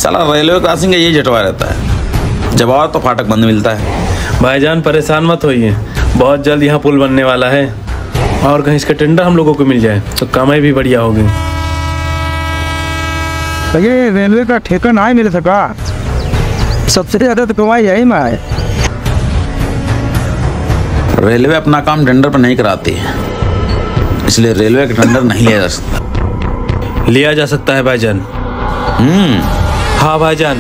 साला railway crossing का यही जटवा रहता है, जब आओ तो फाटक बंद मिलता है। भाईजान परेशान मत होइए, बहुत जल्द यहाँ पुल बनने वाला है और कहीं इसका टेंडर हम लोगों को मिल जाए तो कमाई भी बढ़िया होगी। ये रेलवे का ठेका ना मिल सका, सबसे ज्यादा तो कमाई यही में है। रेलवे अपना काम टेंडर पर नहीं कराती है, इसलिए रेलवे का टेंडर नहीं लिया जा सकता। लिया जा सकता है भाईजान। हाँ भाईजान,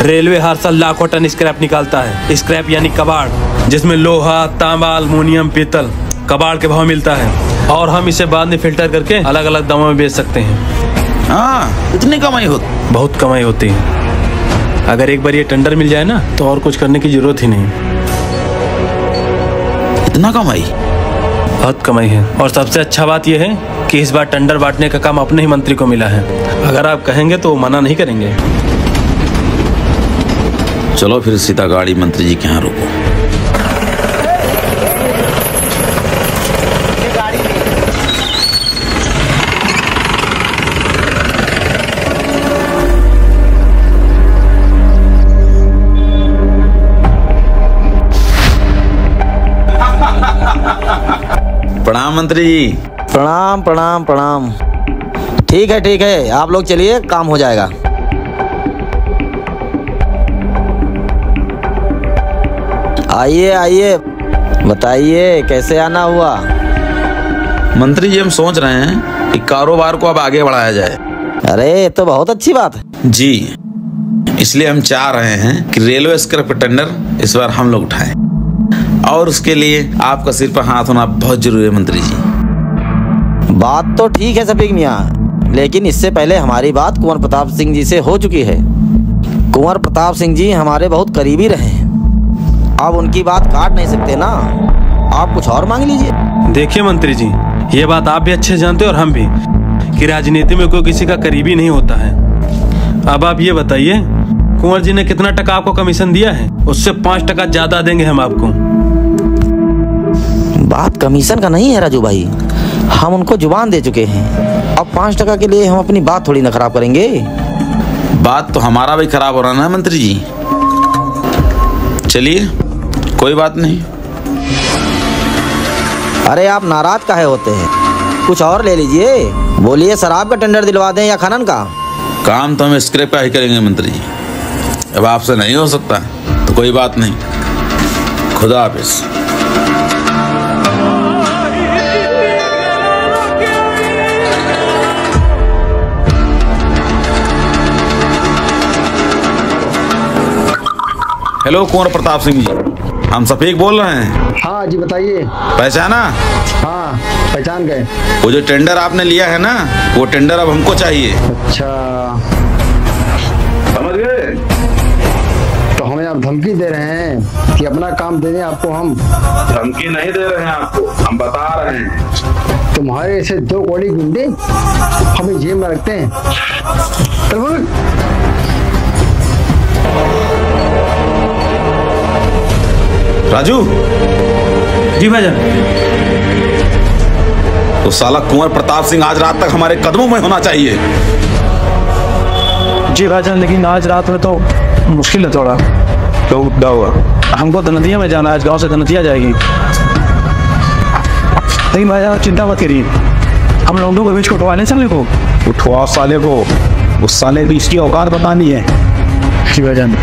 रेलवे हर साल लाखों टन स्क्रैप निकालता है। स्क्रैप यानी कबाड़, जिसमें लोहा, तांबा, एल्युमिनियम, पीतल कबाड़ के भाव मिलता है और हम इसे बाद में फिल्टर करके अलग अलग दामों में बेच सकते हैं। हाँ, इतनी कमाई होती? बहुत कमाई होती है। अगर एक बार ये टेंडर मिल जाए ना तो और कुछ करने की जरूरत ही नहीं। इतना कमाई? बहुत कमाई है। और सबसे अच्छा बात यह है कि इस बार टेंडर बांटने का काम अपने ही मंत्री को मिला है। अगर आप कहेंगे तो मना नहीं करेंगे। चलो फिर सीधा गाड़ी मंत्री जी के यहाँ रोको। प्रणाम मंत्री जी। प्रणाम प्रणाम प्रणाम। ठीक है, आप लोग चलिए, काम हो जाएगा। आइए, बताइए कैसे आना हुआ? मंत्री जी, हम सोच रहे हैं कि कारोबार को अब आगे बढ़ाया जाए। अरे तो बहुत अच्छी बात है जी, इसलिए हम चाह रहे हैं कि रेलवे स्क्रैप टेंडर इस बार हम लोग उठाएं और उसके लिए आपका सिर पर हाथ होना बहुत जरूरी है मंत्री जी। बात तो ठीक है शफीक मियाँ, लेकिन इससे पहले हमारी बात कुंवर प्रताप सिंह जी से हो चुकी है। कुंवर प्रताप सिंह जी हमारे बहुत करीबी रहे हैं, आप उनकी बात काट नहीं सकते ना। आप कुछ और मांग लीजिए। देखिए मंत्री जी, ये बात आप भी अच्छे जानते और हम भी, कि राजनीति में कोई किसी का करीबी नहीं होता है। अब आप ये बताइए, कुंवर जी ने कितना टका आपको कमीशन दिया है? उससे 5% ज्यादा देंगे हम आपको। बात कमीशन का नहीं है राजू भाई, हम उनको जुबान दे चुके हैं। अब 5% के लिए हम अपनी बात थोड़ी ना खराब करेंगे। बात तो हमारा भी खराब हो रहा है मंत्री जी। चलिए, कोई बात नहीं। अरे आप नाराज काहे होते हैं? कुछ और ले लीजिए। बोलिए, शराब का टेंडर दिलवा दें या खनन का? काम तो हम स्क्रैप का ही करेंगे मंत्री जी। अब आपसे नहीं हो सकता तो कोई बात नहीं। खुदा हाफिज। हेलो कुंवर प्रताप सिंह जी, हम सफीक बोल रहे हैं। हाँ जी, बताइए। पहचाना? हाँ, पहचान गए। वो जो टेंडर आपने लिया है ना, वो टेंडर अब हमको चाहिए। अच्छा, समझ गए? तो हमें आप धमकी दे रहे हैं कि अपना काम दे दें आपको? हम धमकी नहीं दे रहे हैं आपको, हम बता रहे हैं। तुम्हारे ऐसे 2 कौड़ी गुंडे हमें जेब में रखते हैं। चल बोल। राजू जी भाईजान। तो साला कुंवर प्रताप सिंह आज रात तक हमारे कदमों में होना चाहिए। जी भाईजान, लेकिन आज रात में तो मुश्किल है थोड़ा। तो क्या हुआ? हमको तो नदिया में जाना है, आज गांव से तो नदिया जाएगी। लेकिन भाईजान चिंता मत करिए, हम लौंडों के बीच को उठवाने साले को। उठवा साले को, उस साले की इसकी औकात बतानी है। जी भाईजान।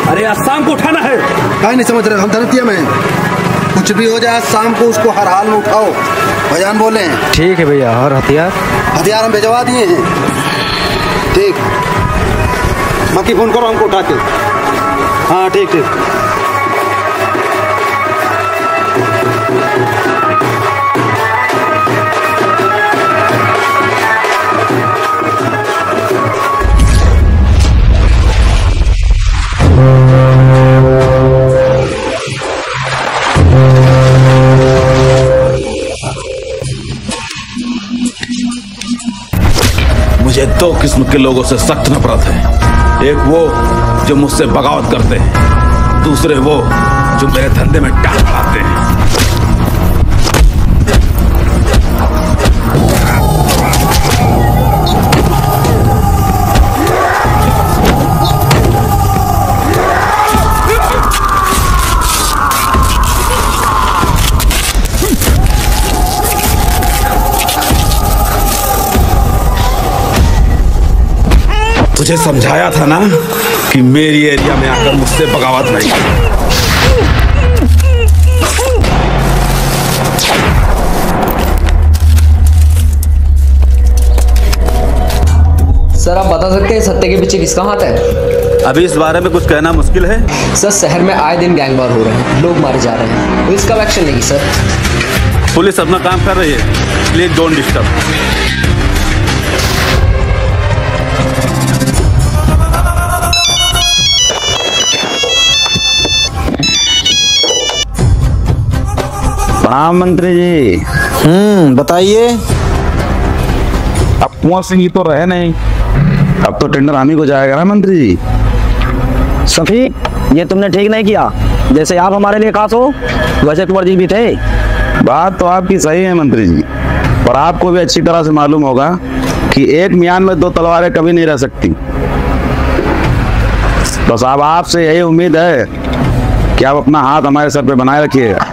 अरे आज शाम को उठाना है। काहे नहीं समझ रहे? हम धरतिया में, कुछ भी हो जाए शाम को उसको हर हाल में उठाओ। भैयान बोले हैं। ठीक है भैया। और हथियार? हथियार हम भिजवा दिए हैं। ठीक, बाकी फोन करो हमको उठा के। हाँ ठीक ठीक। दो किस्म के लोगों से सख्त नफरत है। एक वो जो मुझसे बगावत करते हैं, दूसरे वो जो मेरे धंधे में टांग अड़ाते हैं। तुझे समझाया था ना कि मेरी एरिया में आकर मुझसे बगावत नहीं। सर आप बता सकते हैं सत्य के पीछे किसका हाथ है? अभी इस बारे में कुछ कहना मुश्किल है। सर शहर में आए दिन गैंग वार हो रहे हैं, लोग मारे जा रहे हैं, पुलिस कब एक्शन लेगी सर? पुलिस अपना काम कर रही है, प्लीज डोंट डिस्टर्ब। प्रणाम मंत्री जी। बताइए। अब कुंवर सिंह जी तो रहे नहीं, अब तो टेंडर हम ही को जाएगा ना मंत्री जी। सफी, ये तुमने ठीक नहीं किया। जैसे आप हमारे लिए खास हो वैसे कुंवर जी भी थे। बात तो आपकी सही है मंत्री जी, पर आपको भी अच्छी तरह से मालूम होगा कि एक म्यान में दो तलवारें कभी नहीं रह सकती। बस अब आपसे यही उम्मीद है कि आप अपना हाथ हमारे सर पे बनाए रखिएगा।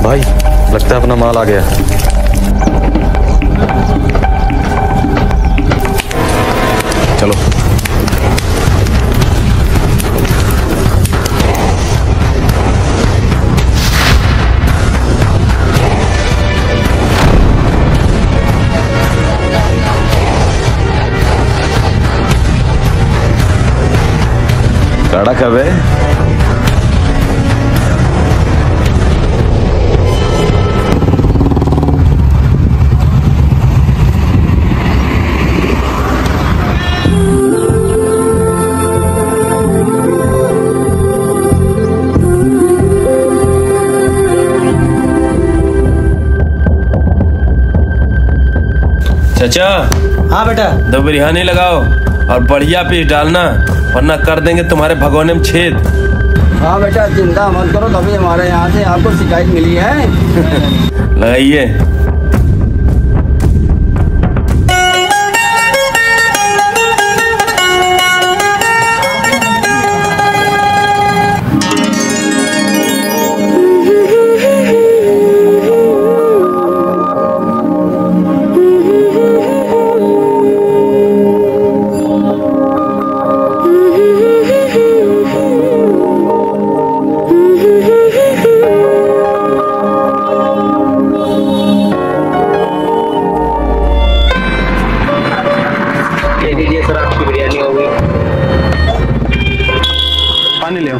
भाई लगता है अपना माल आ गया। चलो खड़ा कर रहे। चाचा। हाँ बेटा। दो बिरयानी लगाओ और बढ़िया पीस डालना, वरना कर देंगे तुम्हारे भगोने में छेद। हाँ बेटा चिंता मत करो, तभी हमारे यहाँ से आपको शिकायत मिली है। लगाइए। पानी ले आओ।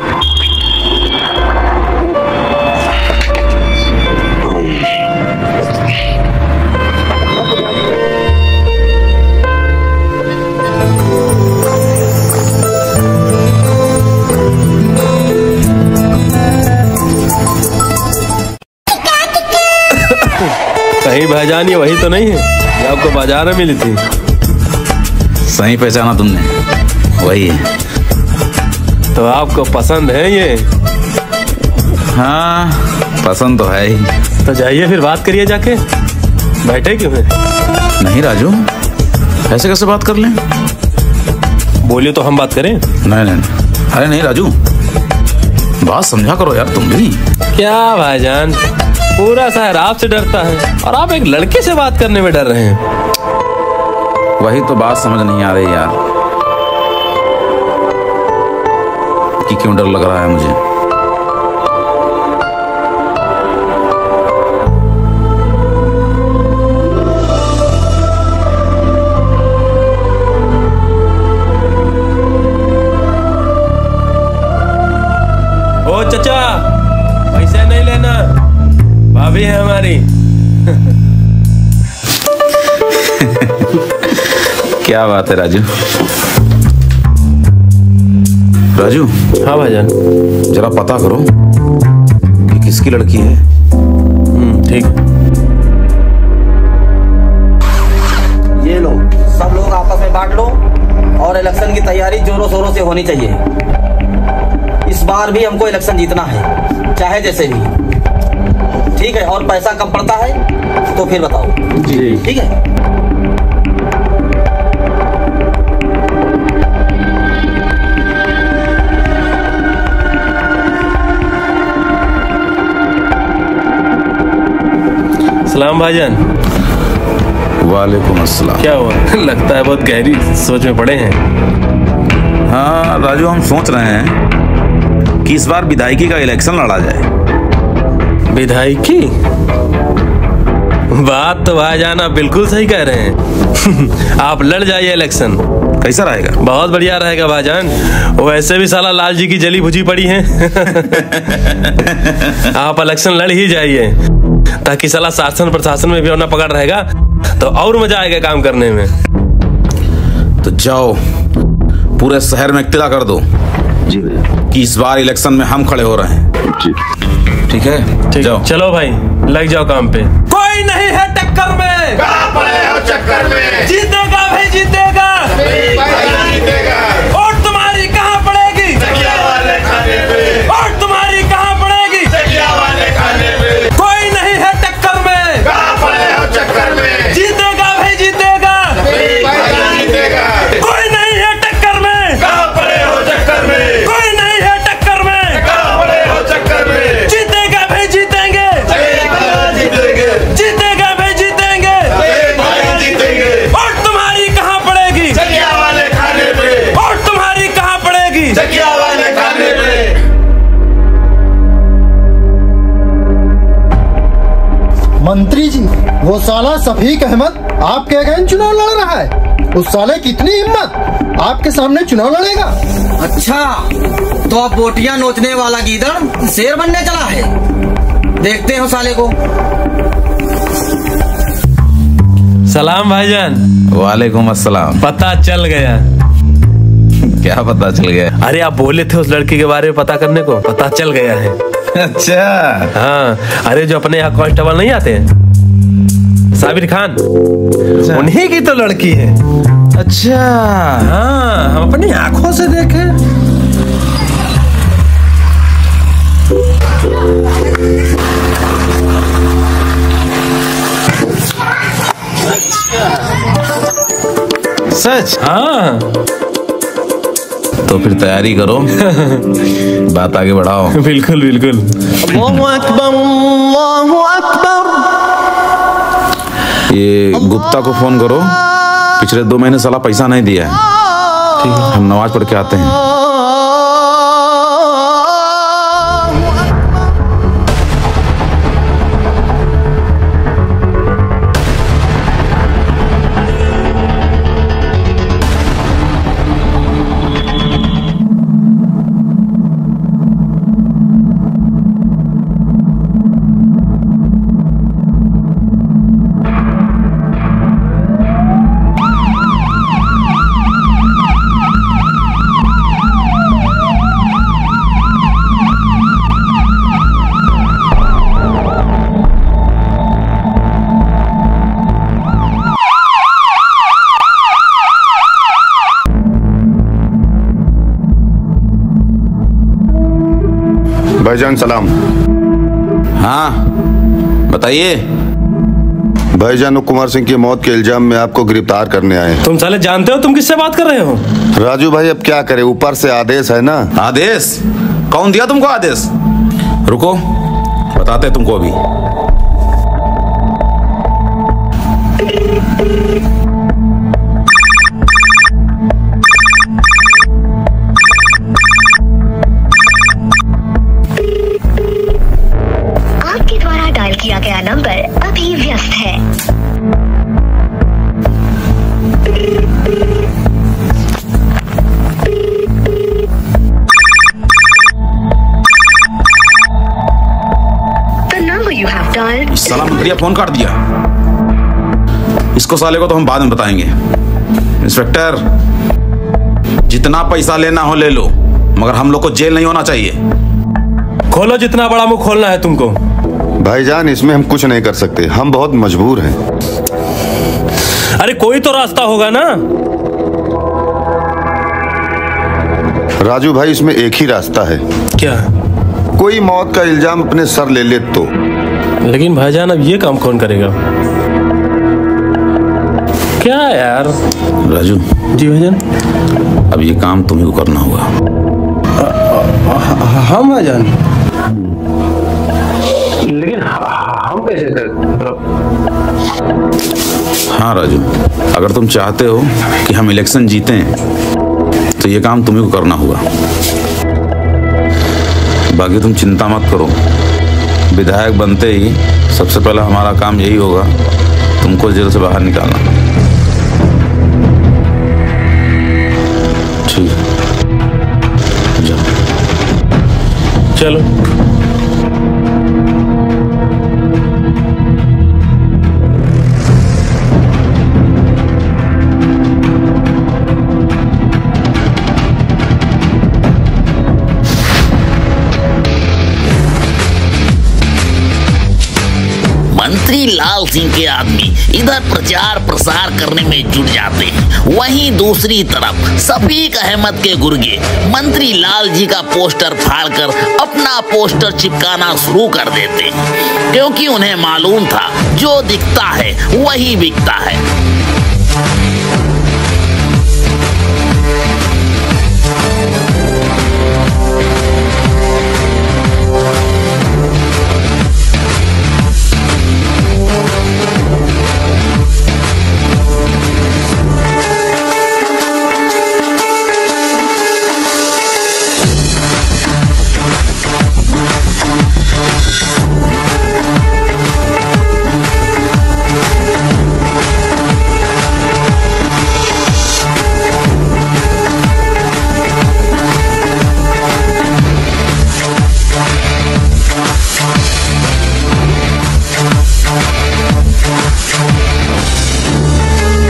कहीं भाईजान ये वही तो नहीं है जो आपको बाजार में मिली थी? सही पहचाना तुमने, वही है। तो आपको पसंद है ये? हाँ पसंद तो है ही। तो जाइए फिर बात करिए जाके, बैठे क्यों हैं? नहीं राजू, ऐसे कैसे बात कर लें? बोलिए तो हम बात करें। नहीं नहीं, अरे नहीं राजू, बात समझा करो यार तुम भी। क्या भाईजान, पूरा शहर आपसे डरता है और आप एक लड़के से बात करने में डर रहे हैं। वही तो बात समझ नहीं आ रही यार कि क्यों डर लग रहा है मुझे। ओ चचा, पैसे नहीं लेना, भाभी है हमारी। क्या बात है राजू। राजू। हाँ भाईजान। जरा पता करो कि किसकी लड़की है। ठीक। ये लो, सब लोग आपस में बांट लो और इलेक्शन की तैयारी जोरों शोरों से होनी चाहिए। इस बार भी हमको इलेक्शन जीतना है, चाहे जैसे भी। ठीक है, और पैसा कम पड़ता है तो फिर बताओ। जी ठीक है। सलाम भाईजान। वालेकुम अस्सलाम। क्या हुआ? लगता है बहुत गहरी सोच में पड़े हैं। हाँ राजू, हम सोच रहे हैं कि इस बार विधायकी का इलेक्शन लड़ा जाए। विधायकी? बात तो भाईजान आप बिल्कुल सही कह रहे हैं। आप लड़ जाइए इलेक्शन। कैसा रहेगा? बहुत बढ़िया रहेगा भाईजान। वैसे भी साला लाल जी की जली भुजी पड़ी है। आप इलेक्शन लड़ ही जाइए ताकि साला शासन प्रशासन में भी अपना पकड़ रहेगा तो और मजा आएगा काम करने में। तो जाओ, पूरे शहर में इत्तला कर दो जी कि इस बार इलेक्शन में हम खड़े हो रहे हैं। जी ठीक है, ठीक। जाओ। चलो भाई, लग जाओ काम पे। कोई नहीं है टक्कर में, कहाँ पड़े हो चक्कर में, जीतेगा भाई जीतेगा, जीतेगा। और तुम्हारी कहाँ पड़ेगी? तकिया वाले खाने पे, और तुम्हारी कहाँ पड़ेगी? तकिया वाले खाने पे। कोई नहीं है टक्कर में, कहाँ पड़े हो चक्कर में, जीतेगा भाई जीतेगा, जीतेगा। कोई नहीं है टक्कर में, कहाँ पड़े हो चक्कर में, कोई नहीं है टक्कर में, कहाँ पड़े हो चक्कर में, जीतेगा भाई जीतेंगे, जीतेंगे, जीतेगा भाई जीतेंगे, जीतेंगे। और तुम्हारी कहाँ पड़ेगी? तकिया वाले खाने पे, और तुम्हारी कहाँ पड़ेगी? तकिया वाले खाने पे। मंत्री जी, वो साला सफीक अहमद आपके अगेंस्ट चुनाव लड़ रहा है। उस साले की इतनी हिम्मत, आपके सामने चुनाव लड़ेगा। अच्छा, तो अब बोटियां नोचने वाला गीदड़ शेर बनने चला है। देखते हो साले को। सलाम भाईजान। वालेकुम अस्सलाम। पता चल गया। क्या पता चल गया? अरे आप बोले थे उस लड़के के बारे में पता करने को, पता चल गया है। अच्छा। हाँ, अरे जो अपने यहाँ कांस्टेबल नहीं आते हैं, साबिर खान, उन्हीं की तो लड़की है। अच्छा। हाँ, हम अपनी आंखों से देखे। सच? हाँ। तो फिर तैयारी करो। बात आगे बढ़ाओ। बिल्कुल बिल्कुल। अल्लाहु अकबर, अल्लाहु अकबर। ये गुप्ता को फोन करो, पिछले 2 महीने साला पैसा नहीं दिया है। ठीक है, हम नमाज पढ़ के आते हैं। भाईजान सलाम। हाँ बताइए। भाईजान कुमार सिंह की मौत के इल्जाम में आपको गिरफ्तार करने आए हैं। तुम साले जानते हो तुम किससे बात कर रहे हो? राजू भाई अब क्या करें, ऊपर से आदेश है ना। आदेश? कौन दिया तुमको आदेश? रुको, बताते तुमको अभी। आपके द्वारा डायल किया गया नंबर अभी व्यस्त है। साला मंत्रिया फोन काट दिया। इसको साले को तो हम बाद में बताएंगे। इंस्पेक्टर, जितना पैसा लेना हो ले लो, मगर हम लोग को जेल नहीं होना चाहिए। खोलो जितना बड़ा मुंह खोलना है तुमको। भाईजान, इसमें हम कुछ नहीं कर सकते, हम बहुत मजबूर हैं। अरे कोई तो रास्ता होगा ना। राजू भाई, इसमें एक ही रास्ता है। क्या? कोई मौत का इल्जाम अपने सर ले ले तो। लेकिन भाईजान, अब ये काम कौन करेगा? क्या यार? राजू जी भाईजान, अब ये काम तुम्ही को करना होगा। हाँ भाईजान, लेकिन हम कैसे कर? हाँ राजू, अगर तुम चाहते हो कि हम इलेक्शन जीतें तो ये काम तुम्ही को करना होगा। बाकी तुम चिंता मत करो, विधायक बनते ही सबसे पहला हमारा काम यही होगा, तुमको जेल से बाहर निकालना। ठीक है, जाओ। चलो। मंत्री लाल सिंह के आदमी इधर प्रचार प्रसार करने में जुट जाते हैं, वहीं दूसरी तरफ शफीक अहमद के गुर्गे मंत्री लाल जी का पोस्टर फाड़कर अपना पोस्टर चिपकाना शुरू कर देते हैं, क्योंकि उन्हें मालूम था जो दिखता है वही बिकता है।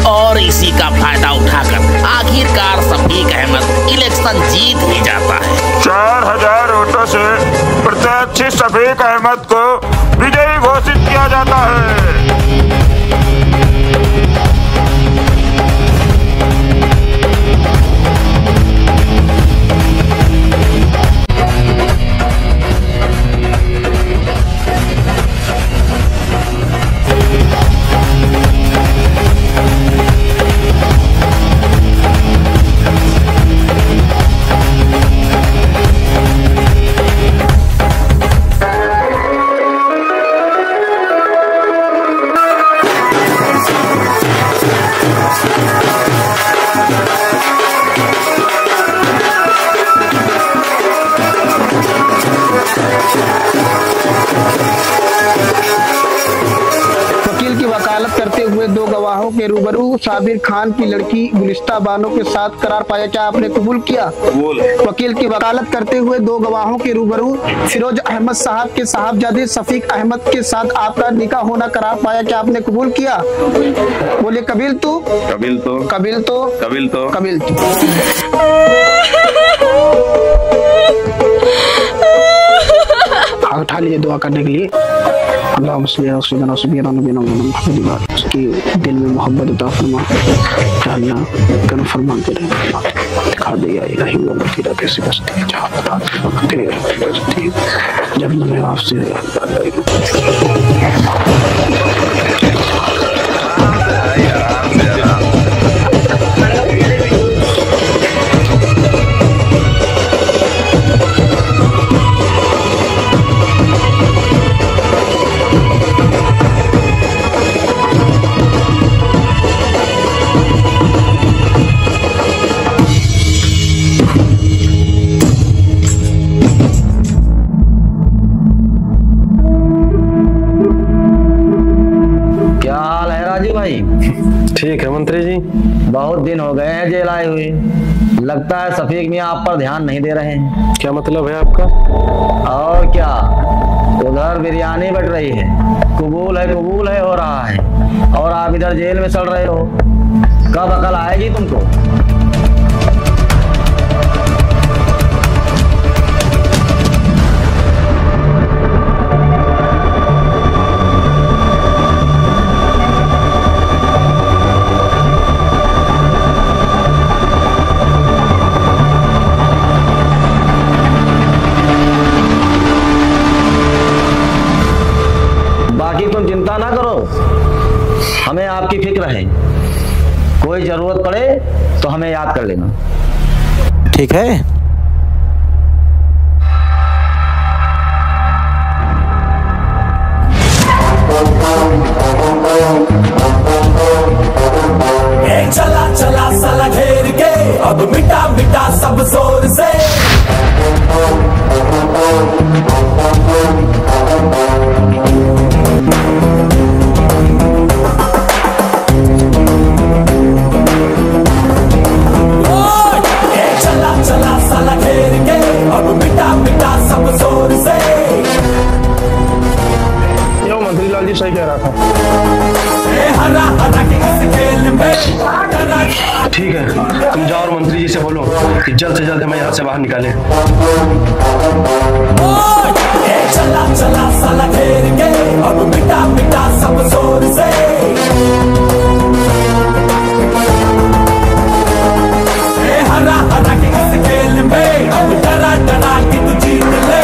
और इसी का फायदा उठाकर आखिरकार शफीक अहमद इलेक्शन जीत ही जाता है। 4000 वोटों से प्रत्याशी शफीक अहमद को विजयी घोषित किया जाता है। वकील की वकालत करते हुए दो गवाहों के रूबरू साबिर खान की लड़की गुलिस्ता बानो के साथ करार पाया, क्या आपने कबूल किया? वकील की वकालत करते हुए दो गवाहों के रूबरू फिरोज अहमद साहब के साहबजादे शफीक अहमद के साथ आपका निकाह होना करार पाया, क्या आपने कबूल किया? बोले कबील तो कबील तो कबील तो कबील तो कबील तो। उठा लीजिए दुआ करने के लिए। अल्लाह उसकी दिल में मोहब्बत अता फरमा, अल्लाह फरमा के दिखा दे कैसे बसती है जब मैं आपसे ठीक है मंत्री जी। बहुत दिन हो गए हैं जेल आए हुए, लगता है शफीक मियाँ आप पर ध्यान नहीं दे रहे हैं। क्या मतलब है आपका? और क्या, उधर बिरयानी बट रही है, कबूल है हो रहा है, और आप इधर जेल में सड़ रहे हो। कब अकल आएगी तुमको? बाकी तुम चिंता ना करो, हमें आपकी फिक्र है। कोई जरूरत पड़े तो हमें याद कर लेना। ठीक है। चला चला साला घेर के, अब मिटा मिटा सब जोर से। चला चला साला घेर के, अब मिटा मिटा सब जोर से। यो मंत्री लाल जी सही कह रहा था। हरा हरा के इस खेल में। ठीक है, तुम जाओ और मंत्री जी से बोलो कि जल्द से जल्द हमें यहाँ से बाहर निकाले। चला चला साला घेर के, अब मिटा मिटा सब जोर से। हरा हरा के इस खेल में, अब डरा डरा के तू जीत ले।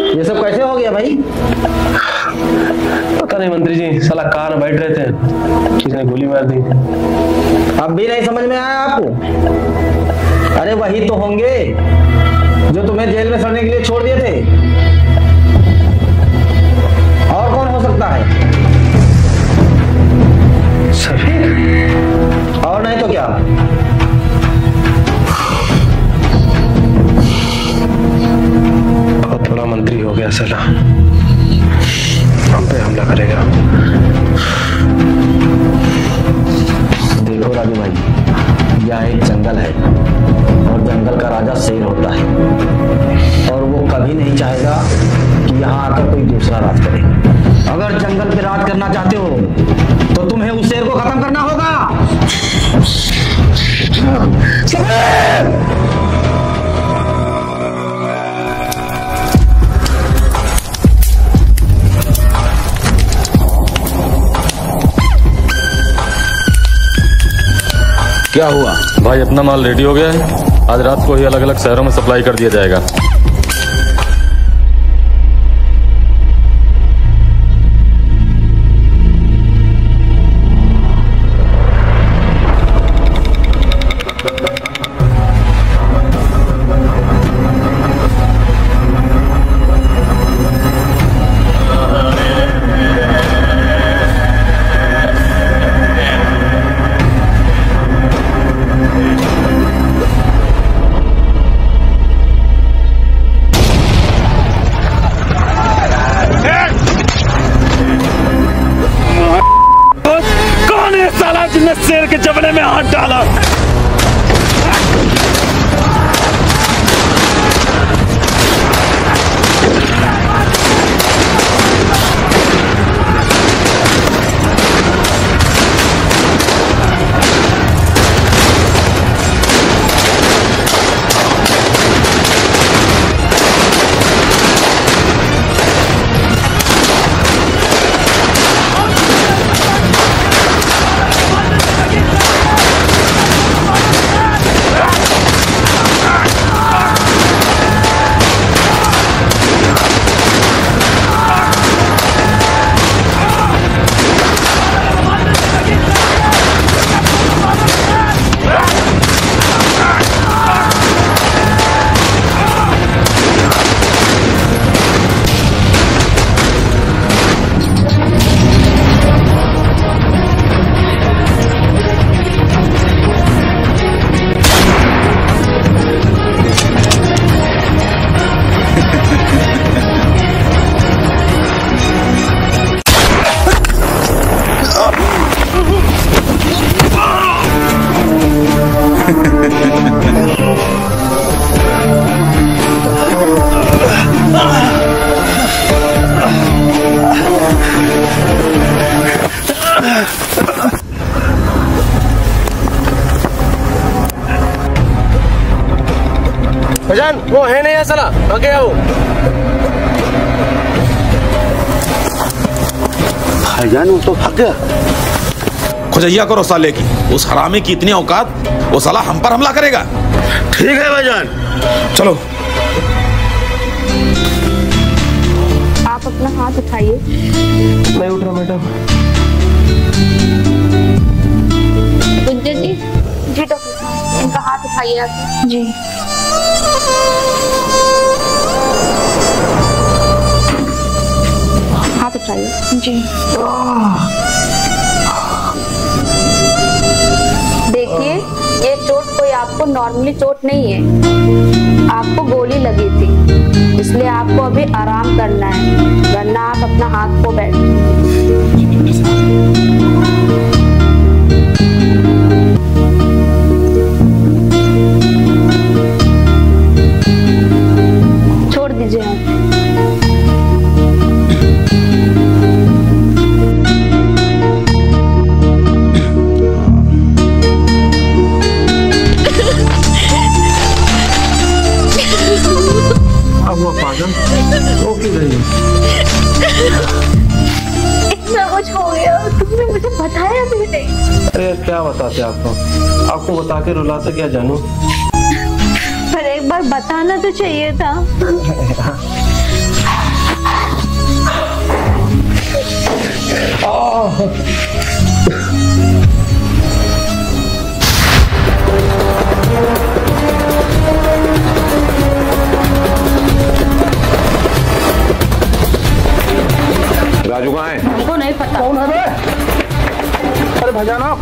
ये सब कैसे हो गया भाई? पता नहीं मंत्री जी, साला कार में बैठ रहे थे, किसी ने गोली मार दी। अब भी नहीं समझ में आया आपको? अरे वही तो होंगे जो तुम्हें जेल में सड़ने के लिए छोड़ दिए थे। और कौन हो सकता है? शफीक? और नहीं तो क्या? बहुत बड़ा मंत्री हो गया साला, हम पे हमला करेगा। देखो राजू भाई, यह एक जंगल है और जंगल का राजा शेर होता है, और वो कभी नहीं चाहेगा कि यहाँ आकर कोई दूसरा राज करे। अगर जंगल पे राज करना चाहते हो तो तुम्हें उस शेर को खत्म करना होगा। क्या हुआ भाई? अपना माल रेडी हो गया है, आज रात को ही अलग अलग शहरों में सप्लाई कर दिया जाएगा। जिसने शेर के जबड़े में हाथ डाला। भाईजान वो है नहीं साला, आ गया वो। भाईजान वो तो भाग गया। खुजैया करो साले की, उस हरामी की इतनी औकात, वो साला हम पर हमला करेगा। ठीक है भाईजान, चलो। आप अपना हाथ उठाइए। नहीं उठ रहा मैडम। गुंजन जी। जी डॉक्टर साहब, इनका हाथ उठाइए आप। जी। हाथ उठाइए। जी। देखिए, ये चोट कोई आपको नॉर्मली चोट नहीं है, आपको गोली लगी थी, इसलिए आपको अभी आराम करना है, वरना आप अपना हाथ को बैठ। छोड़ दीजिए आप। अब वो पागल वो क्यों गई? इतना कुछ हो गया, तुमने मुझे बताया भी नहीं। अरे क्या बताते आपको, आपको बता के रुलाते क्या जानू। पर एक बार बताना तो चाहिए था। राजू कहाँ है? हमको नहीं पता। कौन है बे? अरे भाईजान आप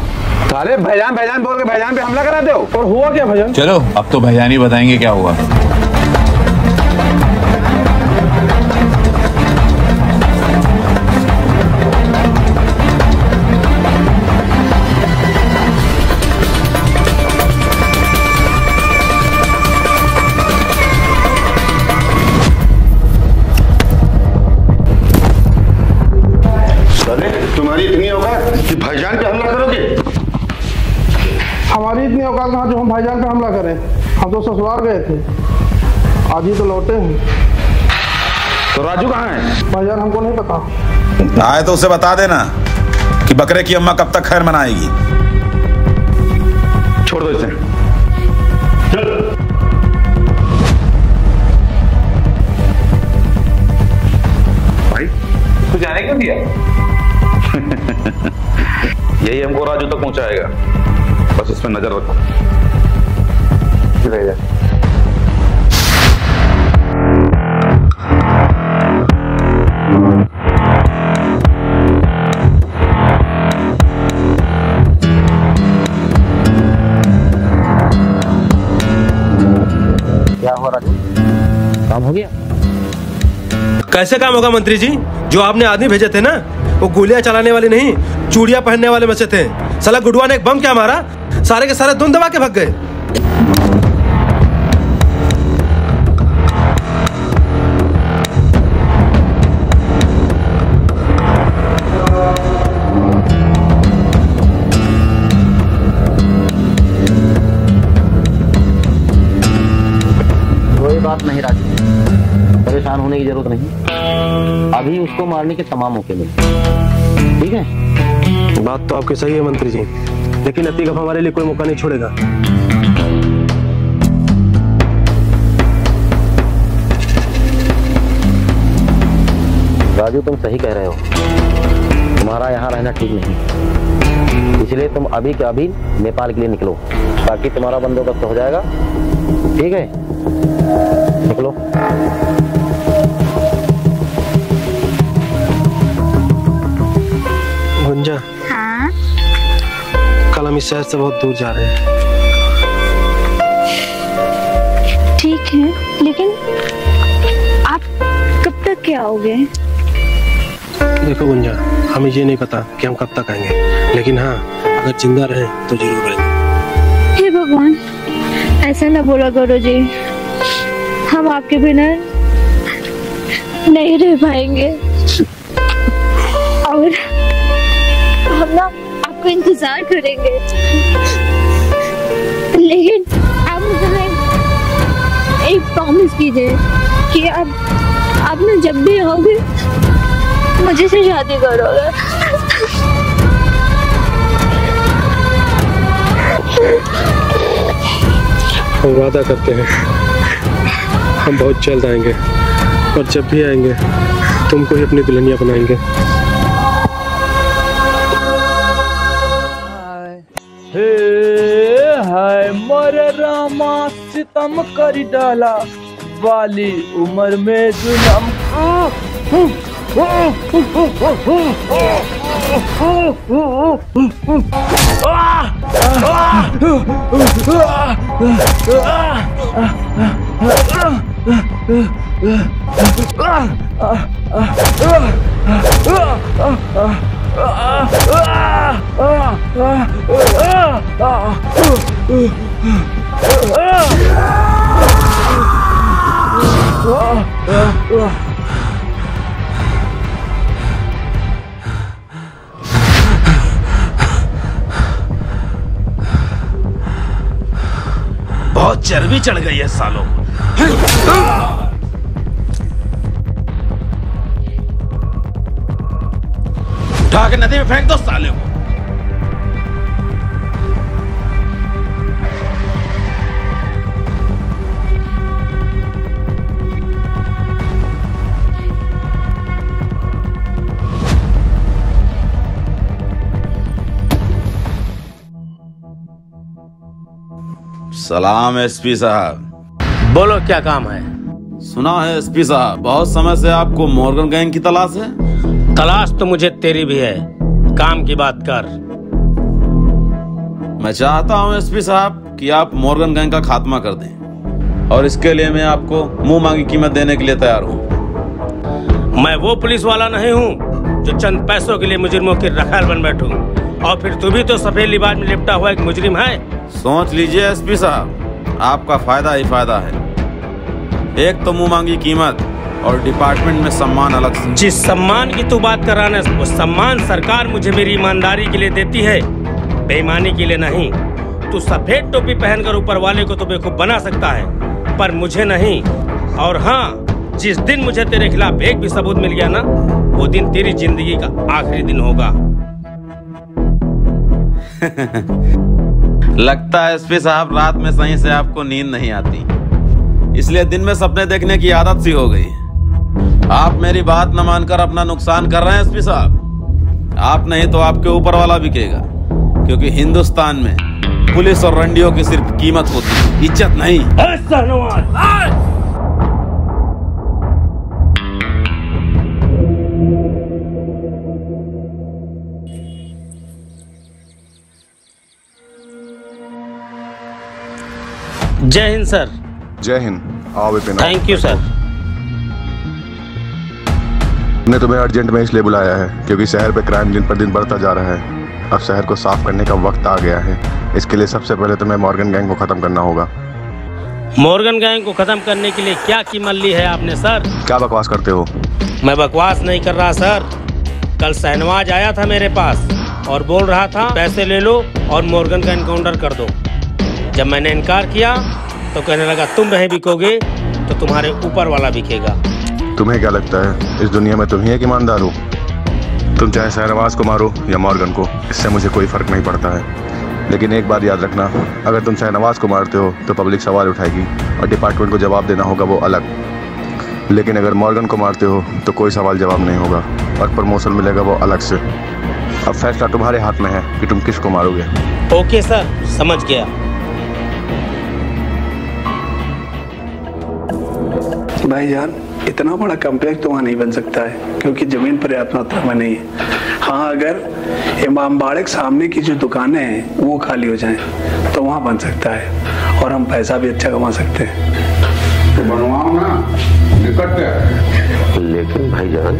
साले भाईजान भाईजान बोल के भाईजान पे हमला कराते हो। और हुआ क्या भाईजान? चलो अब तो भाईजान ही बताएंगे क्या हुआ। तुम्हारी इतनी औकात कि भाईजान पे हमला करोगे? हमारी इतनी औकात कहाँ जो हम भाईजान पे हमला करें। हम तो ससुराल गए थे, आज ही तो लौटे हैं। तो राजू कहाँ है? भाईजान हमको नहीं पता। आए तो उसे बता देना कि बकरे की अम्मा कब तक खैर मनाएगी। छोड़ दो इसे। भाई तू जाने क्यों दिया? यही हमको राजू तक पहुंचाएगा, बस इस पर नजर रखो। क्या हुआ राजू, काम हो गया? कैसे काम होगा मंत्री जी? जो आपने आदमी भेजे थे ना, वो गोलियां चलाने वाले नहीं, चूड़ियां पहनने वाले में से थे। साला गुडवा ने एक बम क्या मारा, सारे के सारे धुन दबा के भाग गए। कोई बात नहीं राजू, परेशान होने की जरूरत नहीं, अभी उसको मारने के तमाम मौके मिले। ठीक है? बात तो आपकी सही है मंत्री जी, लेकिन अतीक अब हमारे लिए कोई मौका नहीं छोड़ेगा। राजू तुम सही कह रहे हो, तुम्हारा यहाँ रहना ठीक नहीं, इसलिए तुम अभी के अभी नेपाल के लिए निकलो, ताकि तुम्हारा बंदोबस्त हो जाएगा। ठीक है, निकलो। गुंजा, हाँ? कल हम इस शहर से बहुत दूर जा रहे हैं। ठीक है, लेकिन आप कब तक क्या आओगे? देखो गुंजा, हमें ये नहीं पता कि हम कब तक आएंगे, लेकिन हाँ, अगर जिंदा रहे तो जरूर आएंगे। हे भगवान, ऐसा ना बोला करो जी, हम आपके बिना नहीं रह पाएंगे। और हम ना आपको इंतजार करेंगे, लेकिन आप मुझे एक प्रॉमिस कीजिए कि आप ना जब भी आओगे मुझे से शादी करोगे। हम वादा करते हैं हम बहुत जल्द आएंगे और जब भी आएंगे तुमको ही अपनी दुल्हनिया बनाएंगे। हे हाय मोर रामा सितम कर डाला वाली उम्र में जुलम। बहुत चर्बी चढ़ गई है सालों। उठा के नदी में फेंक दो साले को। सलाम एसपी साहब। बोलो क्या काम है? सुना है एसपी साहब बहुत समय से आपको मॉर्गन गैंग की तलाश है। तलाश तो मुझे तेरी भी है, काम की बात कर। मैं चाहता हूं एसपी साहब कि आप मॉर्गन गैंग का खात्मा कर दें और इसके लिए मैं आपको मुंह मांगी कीमत देने के लिए तैयार हूं। मैं वो पुलिस वाला नहीं हूं जो चंद पैसों के लिए मुजरिमों की रखाल बन बैठूं। और फिर तू भी तो सफेद लिबास में लिपटा हुआ एक मुजरिम है। सोच लीजिए एसपी साहब, आपका फायदा ही फायदा है। एक तो मुंह मांगी कीमत और डिपार्टमेंट में सम्मान अलग से। जिस सम्मान की तू बात कर रहा है वो सम्मान सरकार मुझे मेरी ईमानदारी के लिए देती है, बेईमानी के लिए नहीं। तू सफेद टोपी पहनकर ऊपर वाले को तो बेवकूफ बना सकता है पर मुझे नहीं। और हाँ, जिस दिन मुझे तेरे खिलाफ एक भी सबूत मिल गया ना, वो दिन तेरी जिंदगी का आखिरी दिन होगा। लगता है एसपी साहब रात में सही से आपको नींद नहीं आती, इसलिए दिन में सपने देखने की आदत सी हो गई। आप मेरी बात न मानकर अपना नुकसान कर रहे हैं एसपी साहब। आप नहीं तो आपके ऊपर वाला बिकेगा, क्योंकि हिंदुस्तान में पुलिस और रंडियों की सिर्फ कीमत होती, इज्जत नहीं। जय हिंद सर। जय हिंद। आओ विपिन। Thank you sir. हमने तुम्हें अर्जेंट में इसलिए बुलाया है क्योंकि शहर पे क्राइम दिन पर दिन बढ़ता जा रहा है। अब शहर को साफ करने का वक्त आ गया है। इसके लिए सबसे पहले तुम्हें मॉर्गन गैंग को खत्म करना होगा। मॉर्गन गैंग को खत्म करने के लिए क्या कीमत ली है आपने सर? क्या बकवास करते हो? मैं बकवास नहीं कर रहा सर। कल शहनवाज आया था मेरे पास और बोल रहा था पैसे ले लो और मॉर्गन का एनकाउंटर कर दो। जब मैंने इनकार किया तो कहने लगा तुम नहीं बिकोगे तो तुम्हारे ऊपर वाला बिकेगा। तुम्हें क्या लगता है इस दुनिया में तुम ही एक ईमानदार हो? तुम चाहे शहनवाज को मारो या मॉर्गन को, इससे मुझे कोई फर्क नहीं पड़ता है। लेकिन एक बात याद रखना, अगर तुम शहनवाज को मारते हो तो पब्लिक सवाल उठाएगी और डिपार्टमेंट को जवाब देना होगा, वो अलग। लेकिन अगर मॉर्गन को मारते हो तो कोई सवाल जवाब नहीं होगा और प्रमोशन मिलेगा, वो अलग से। अब फैसला तुम्हारे हाथ में है कि तुम किसको मारोगे। ओके सर, समझ गया। भाईजान, इतना बड़ा कॉम्प्लेक्स तो वहाँ नहीं बन सकता है क्योंकि जमीन पर्याप्त मात्रा में नहीं है। हाँ, अगर इमामबाड़े के सामने की जो दुकानें हैं वो खाली हो जाएं तो वहाँ बन सकता है और हम पैसा भी अच्छा कमा सकते हैं। तो बनवाओ ना, दिक्कत क्या है? लेकिन भाईजान,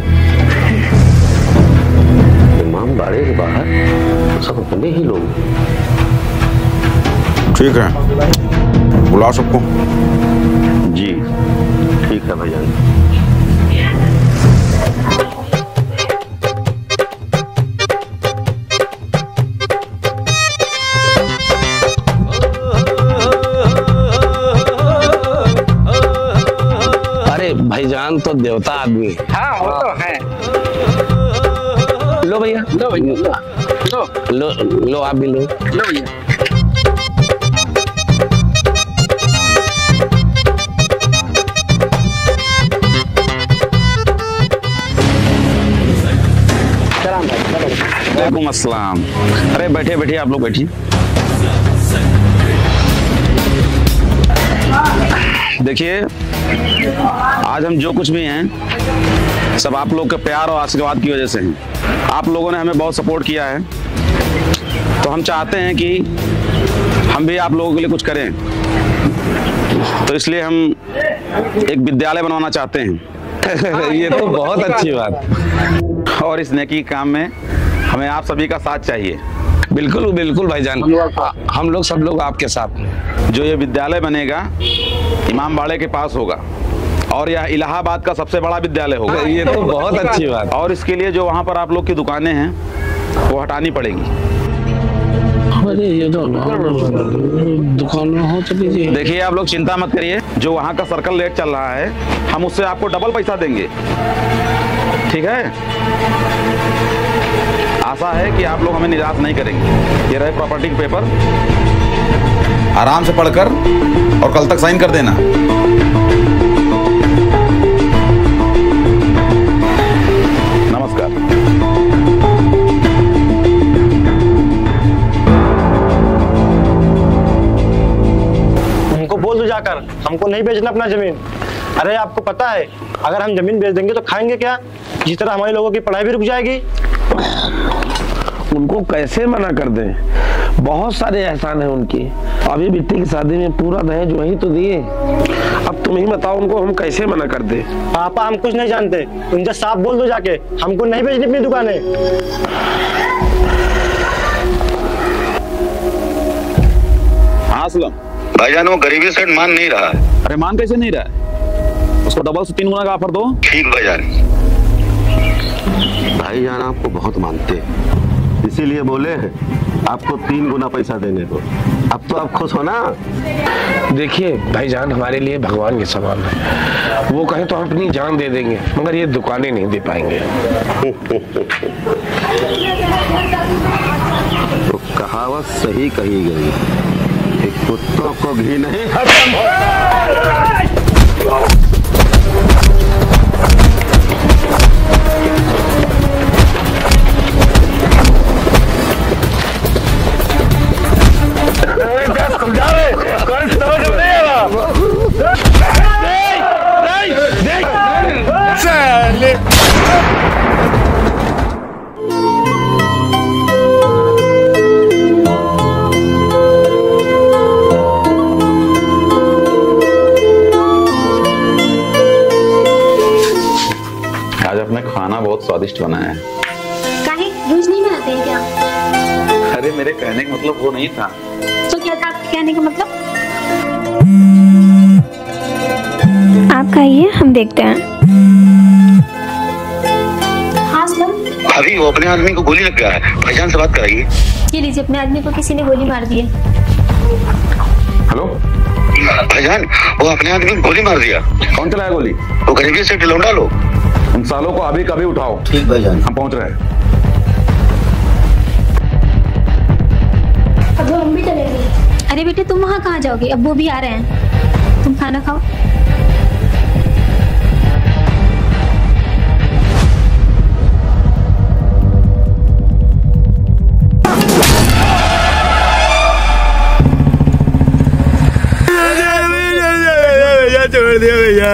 इमामबाड़े के बाहर सब अपने ही लोग। ठीक है, बुला सबको। जी ठीक है भाईजान। तो देवता आदमी है। हाँ वो तो है। लो भैया, लो भैया, लो लो आप भी लो। लो भैया। वालेकुम अस्सलाम। अरे बैठिए बैठिए, आप लोग बैठिए। देखिए, आज हम जो कुछ भी हैं सब आप लोग के प्यार और आशीर्वाद की वजह से हैं। आप लोगों ने हमें बहुत सपोर्ट किया है, तो हम चाहते हैं कि हम भी आप लोगों के लिए कुछ करें। तो इसलिए हम एक विद्यालय बनवाना चाहते हैं। ये तो बहुत अच्छी बात। और इस नेकी काम में हमें आप सभी का साथ चाहिए। बिल्कुल बिल्कुल भाईजान, हम लोग सब लोग आपके साथ हैं। जो ये विद्यालय बनेगा इमामबाड़े के पास होगा और यह इलाहाबाद का सबसे बड़ा विद्यालय होगा। ये तो बहुत अच्छी बात। और इसके लिए जो वहाँ पर आप लोग की दुकानें हैं वो हटानी पड़ेगी। अरे ये तो दुकान में हो चली जी। देखिए, आप लोग चिंता मत करिए, जो वहाँ का सर्कल रेट चल रहा है हम उससे आपको डबल पैसा देंगे। ठीक है? आशा है कि आप लोग हमें निराश नहीं करेंगे। ये रहे प्रॉपर्टी के पेपर, आराम से पढ़कर और कल तक साइन कर देना। नमस्कार। हमको बोल दो जाकर, हमको नहीं बेचना अपना जमीन। अरे आपको पता है अगर हम जमीन बेच देंगे तो खाएंगे क्या? जिस तरह हमारे लोगों की पढ़ाई भी रुक जाएगी। उनको कैसे मना कर दें? बहुत सारे एहसान हैं उनकी। अभी बिट्टी की शादी में पूरा दहेज वही तो दिए। अब तुम ही बताओ उनको हम कैसे मना कर दे? पापा हम कुछ नहीं जानते, उनसे साफ बोल दो जाके, हमको नहीं बेचनी अपनी दुकानें। हाँ असलम भाईजान, वो गरीबी सेट मान नहीं रहा है। अरे मान कैसे नहीं रहा है? उसको डबल से 3 गुना का ऑफर दो। ठीक भाईजान। भाईजान आपको बहुत मानते हैं, इसीलिए बोले हैं आपको 3 गुना पैसा देने को। अब तो आप खुश हो ना? देखिए भाईजान, हमारे लिए भगवान के समान है। वो कहें तो हम अपनी जान दे देंगे, मगर ये दुकानें नहीं दे पाएंगे। तो कहावत सही कही गई, कुत्तों को भी नहीं खत्म हो। समझा रहे कौन समझ नहीं आज अपने खाना बहुत स्वादिष्ट बना है। काहे रोज नहीं बनाते हैं क्या? अरे मेरे कहने का मतलब वो नहीं था। तो क्या था आपके कहने का मतलब? आप खाइए, हम देखते हैं। हाँ सलम। अभी वो अपने आदमी को गोली लग गया है, भाईजान से बात कराइए। ये लीजिए, अपने आदमी को किसी ने गोली मार दी है। हेलो भाईजान, वो अपने आदमी को गोली मार दिया। कौन चलाया गोली? वो गरीबी से लौंडा लो। उन सालों को अभी कभी उठाओ। ठीक भाईजान, हम पहुंच रहे हैं। अब हम भी चलेंगे। अरे बेटे तुम वहाँ कहाँ जाओगे? अब वो भी आ रहे हैं, तुम खाना खाओ। छोड़ दिया भैया।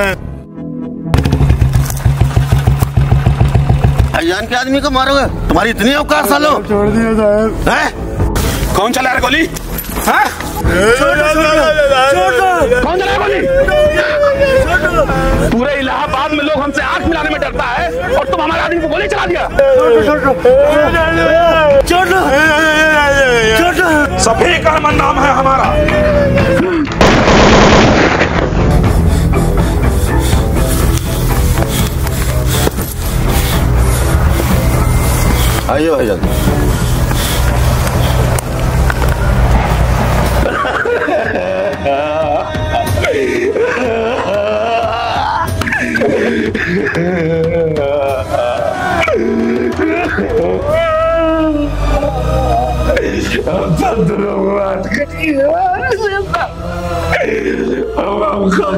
भाईजान के आदमी को मारोगे? तुम्हारी इतनी औकात सालो? छोड़ दिया साहब। हैं? कौन चला रहा गोली? हाँ? कौन चला गोली? पूरे इलाहाबाद में लोग हमसे आंख मिलाने में डरता है और तुम हमारे आदमी को गोली चला दिया। सभी का नाम है हमारा। आइए भाईजान।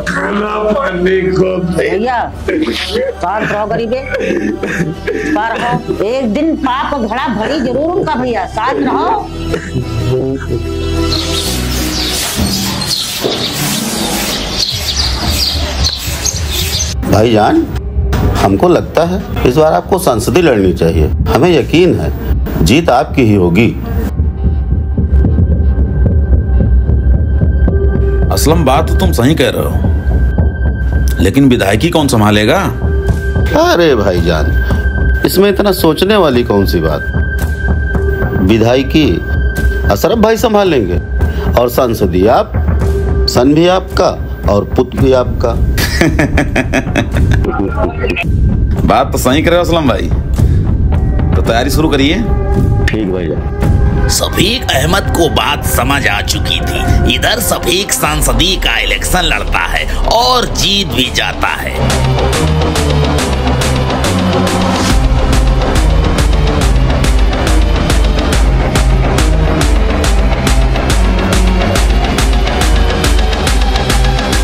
खाना पानी को भैया शांत रहो गरीबे, एक दिन पाप घड़ा भरी जरूर उनका भैया, शांत रहो। भाईजान, हमको लगता है इस बार आपको संसदीय लड़नी चाहिए। हमें यकीन है जीत आपकी ही होगी। असलम, बात तो तुम सही कह रहे हो, लेकिन विधायकी कौन संभालेगा? अरे भाईजान, इसमें इतना सोचने वाली कौन सी बात। विधायकी अशरफ भाई संभाल लेंगे और संसदीय आप, सन भी आपका और पुत्र भी आपका। बात तो सही कर रहे हो असलम भाई, तो तैयारी शुरू करिए। ठीक भैया। सफीक अहमद को बात समझ आ चुकी थी। इधर सफीक सांसदी का इलेक्शन लड़ता है और जीत भी जाता है।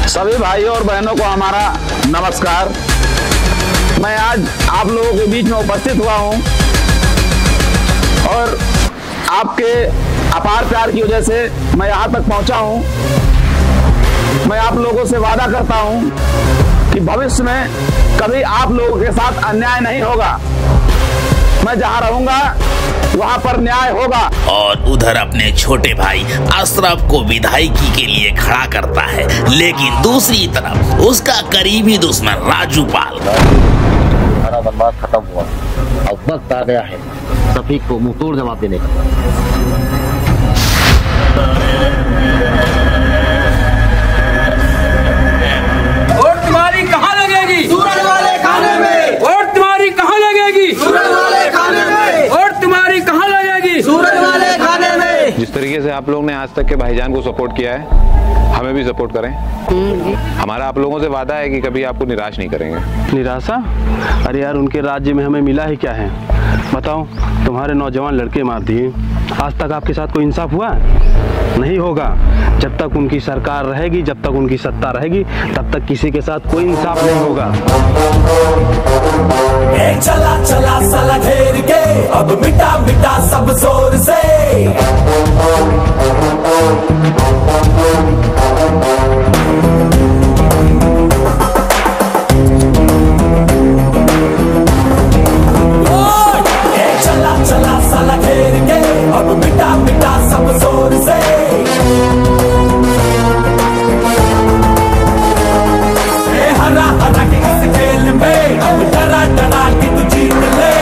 सभी भाइयों और बहनों को हमारा नमस्कार। मैं आज आप लोगों के बीच में उपस्थित हुआ हूं और आपके अपार प्यार की वजह से मैं यहाँ तक पहुँचा हूँ। मैं आप लोगों से वादा करता हूँ कि भविष्य में कभी आप लोगों के साथ अन्याय नहीं होगा। मैं जहाँ रहूँगा वहाँ पर न्याय होगा। और उधर अपने छोटे भाई अशरफ को विधायकी के लिए खड़ा करता है, लेकिन दूसरी तरफ उसका करीबी दुश्मन राजू पाल। सारा बर्बाद खत्म हुआ, अब वक्त आ गया है सफीक को मुंह तोड़ जवाब देने का। वोट तुम्हारी कहाँ लगेगी? सूरज वाले खाने में। वोट तुम्हारी कहाँ लगेगी? सूरज वाले खाने में। वोट तुम्हारी कहाँ लगेगी? सूरज वाले खाने में। जिस तरीके से आप लोग ने आज तक के भाईजान को सपोर्ट किया है, हमें भी सपोर्ट करें। हमारा आप लोगों से वादा है कि कभी आपको निराश नहीं करेंगे। निराशा? अरे यार, उनके राज्य में हमें मिला ही क्या है? बताओ, तुम्हारे नौजवान लड़के मार दिए, आज तक आपके साथ कोई इंसाफ हुआ? नहीं होगा। जब तक उनकी सरकार रहेगी, जब तक उनकी सत्ता रहेगी, तब तक किसी के साथ कोई इंसाफ नहीं होगा। चला चला साला घेर के, अब मिटा मिटा सब जोर से। चला चला साला घेर के, अब मिटा मिटा सब जोर से। हरा हरा के इस खेल में, अब डरा डरा के तू जीत ले।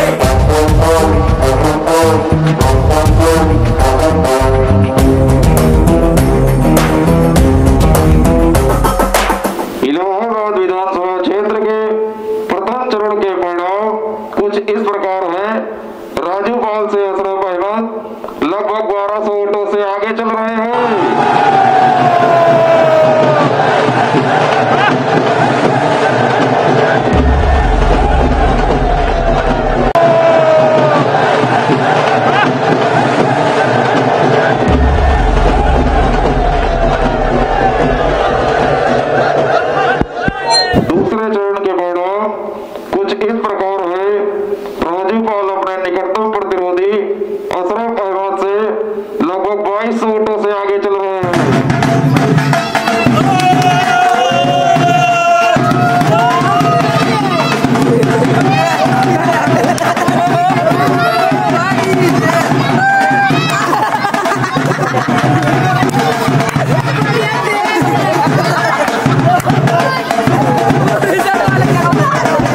इलाहाबाद विधानसभा क्षेत्र के प्रथम चरण के परिणाम कुछ इस प्रकार है। राजू पाल से अशरफ अहमद लगभग 1200 वोटों से आगे चल रहे हैं। दूसरे चरण के परिणाम कुछ इस प्रकार है। राजू पाल अपने निकटतम प्रतिरोधी अशरफ अहमद से लगभग 2200 वोटों से आगे चल रहे हैं।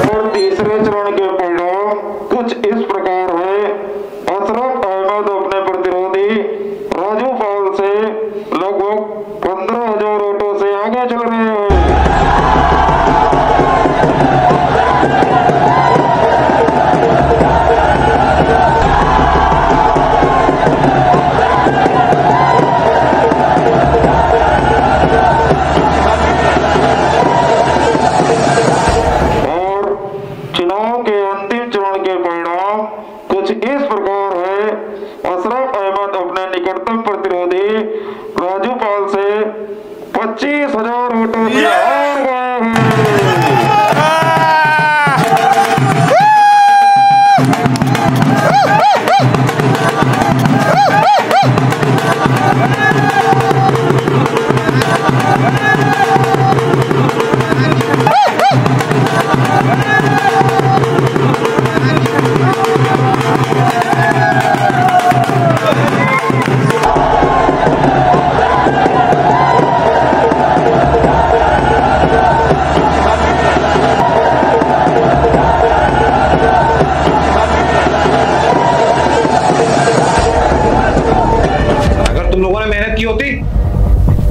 और तीसरे चरण के परिणाम कुछ इस प्रकार है। अशरफ अहमद अपने प्रतिरोधी राजू पाल से लगभग 15,000 वोटों से आगे चल रहे हैं। और चुनाव के अंतिम चरण के परिणाम कुछ कुछ इस प्रकार है। अशरफ अहमद अपने निकटतम प्रतिरोधी राजू पाल से 25,000 वोटों से हार गए हैं।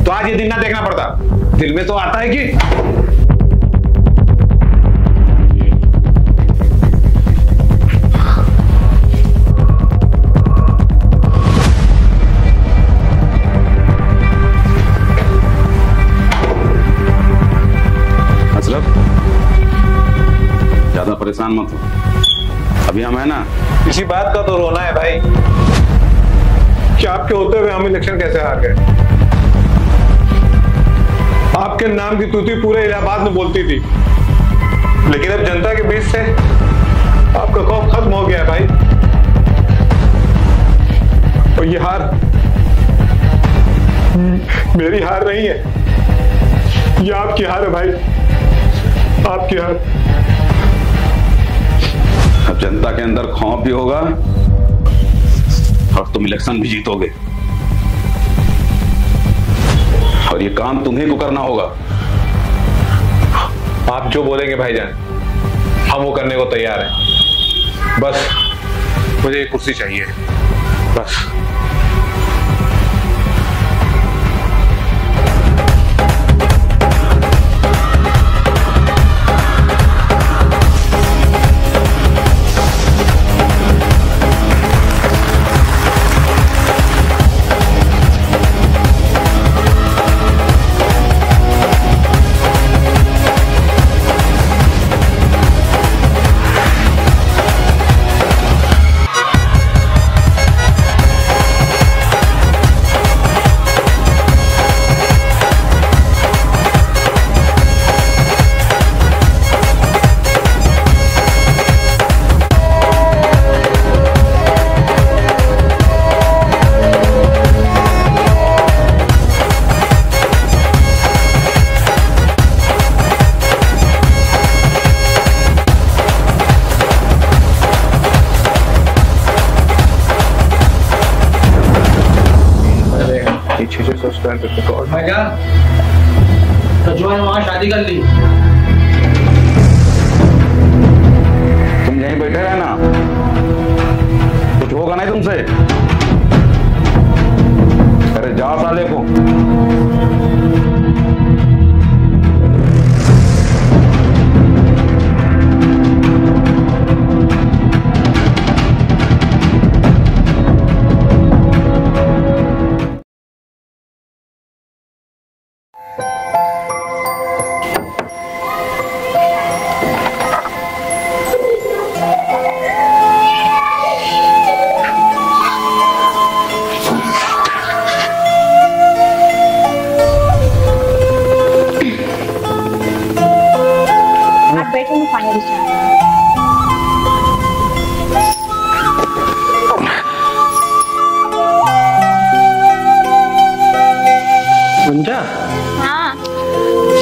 तो आज ये दिन ना देखना पड़ता। दिल में तो आता है कि अशरफ, ज्यादा परेशान मत हो। अभी हम है ना, इसी बात का तो रोना है भाई कि आपके होते हुए हम इलेक्शन कैसे हार गए। आपके नाम की तूती पूरे इलाहाबाद में बोलती थी, लेकिन अब जनता के बीच से आपका खौफ खत्म हो गया भाई। और ये हार मेरी हार नहीं है, ये आपकी हार है भाई, आपकी हार। अब जनता के अंदर खौफ भी होगा और तुम इलेक्शन भी जीतोगे, और ये काम तुम्हीं को करना होगा। आप जो बोलेंगे भाईजान, हम वो करने को तैयार हैं। बस मुझे एक कुर्सी चाहिए, बस। तो जो है वहाँ शादी कर ली। तुम यहीं बैठे रहना, कुछ होगा नहीं तुमसे। अरे जाओ साले को। हाँ,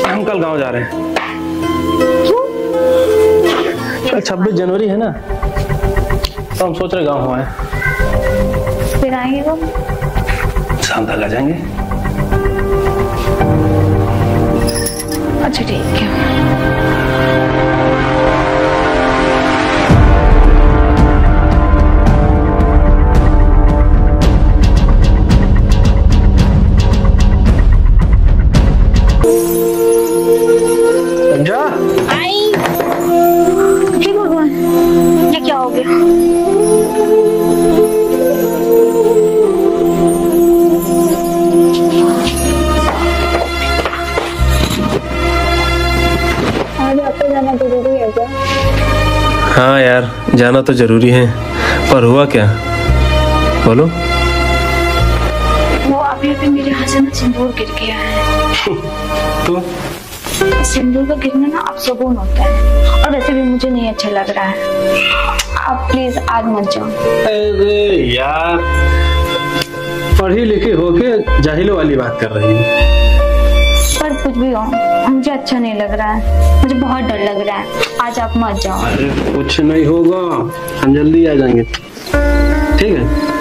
हम कल गांव जा रहे हैं। क्यों? कल 26 जनवरी है ना, तो हम सोच रहे गांव हो आए। फिर आएंगे कब? शाम तक आ जाएंगे। अच्छा ठीक है। क्या हो गया? आज आपको जाना जरूरी जाना तो जरूरी है, पर हुआ क्या? बोलो। वो अभी अभी मेरे हाथ से ना सिंदूर गिर गया है। तो सिंदूर का गिरना ना अपशगुन होता है, और वैसे भी मुझे नहीं अच्छा लग रहा है। आप प्लीज आज मत जाओ। अरे यार, पढ़ी लिखी होके जाहिलों वाली बात कर रही है। पर कुछ भी हो, मुझे अच्छा नहीं लग रहा है, मुझे बहुत डर लग रहा है। आज आप मत जाओ। अरे कुछ नहीं होगा, हम जल्दी आ जाएंगे, ठीक है?